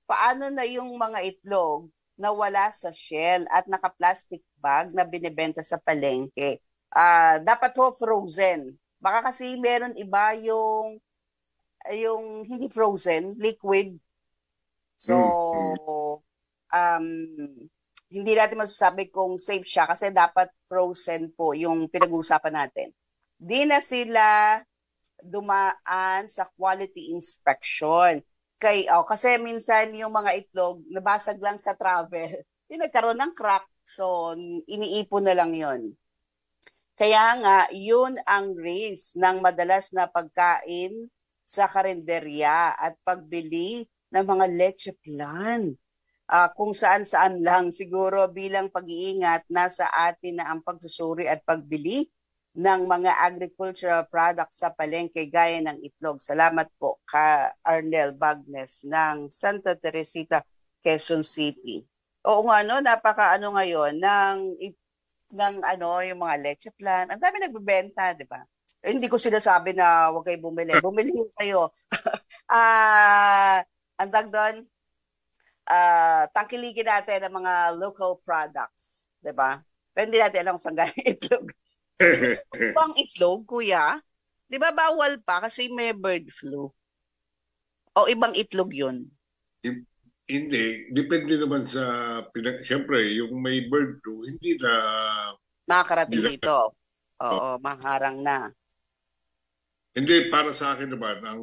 paano na yung mga itlog na wala sa shell at naka-plastic bag na binebenta sa palengke? Dapat ho frozen. Baka kasi meron iba yung hindi frozen, liquid. So, Mm, mm. um, hindi natin masasabi kung safe siya kasi dapat frozen po yung pinag-uusapan natin. Di na sila dumaan sa quality inspection. Kasi minsan yung mga itlog, nabasag lang sa travel. Yung nagkaroon ng crack, so iniipon na lang yon. Kaya nga, yun ang risk ng madalas na pagkain sa karinderya at pagbili ng mga leche plan. Kung saan-saan lang siguro bilang pag-iingat, nasa atin na ang pagsusuri at pagbili ng mga agricultural products sa palengke gaya ng itlog. Salamat po ka Arnel Bagnes ng Santa Teresita, Quezon City. Oo nga no, napaka ano ngayon ng ano yung mga leche plan. Ang dami nagbebenta, 'di ba? Hindi ko sinasabi na huwag kayo bumili. Bumili kayo. Ah, ang tag doon, tangkilikin natin ang mga local products, 'di ba? Pero hindi natin alam kung saan galing itlog. Pang itlog, kuya? 'Di ba bawal pa kasi may bird flu? O ibang itlog 'yun? Hin- Hindi, depende naman sa siyempre, yung may bird flu, Makakarating nila, dito. Oo, maharang na. hindi, para sa akin naman, ang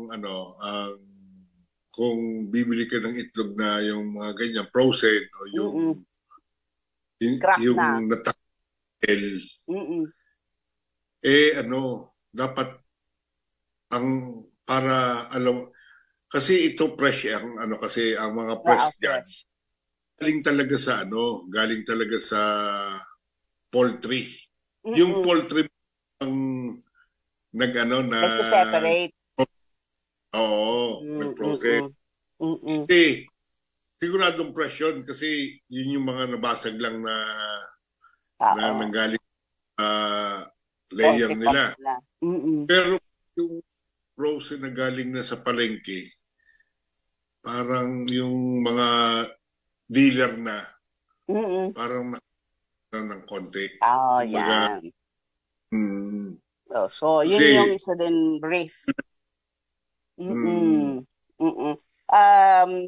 kung bibili ka ng itlog na yung mga ganyan, frozen o yung, Mm-mm. yung, Crack yung na. natakil, Mm-mm. dapat ang, para alam, kasi ito fresh ang kasi ang mga fresh diyan Fresh. galing talaga sa poultry. Yung Mm-mm. poultry ang na Nagsiseparate. oo, nag-process. Mm-mm. Mm-mm. Eh, siguradong fresh yun kasi yun yung mga nabasag lang na Oo. nanggaling sa layer Poultry farm nila. nila. Mm-mm. Pero yung frozen na galing na sa palengke, parang yung mga dealer na Mm-mm. parang ng konti. Oh, Kumbaga, yan. mm, So, yun yung kasi, isa din risk. mm, Mm-mm. Mm-mm.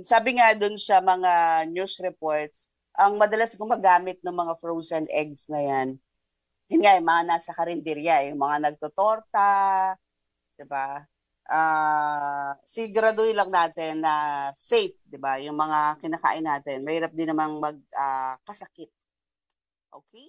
Sabi nga dun sa mga news reports, ang madalas gumagamit ng mga frozen eggs na yan, yun nga, yung mga nasa karinderya, yung mga nagtotorta, di ba? Siguraduhin lang natin na safe, di ba? Yung mga kinakain natin, mahirap din namang magkasakit. Okay?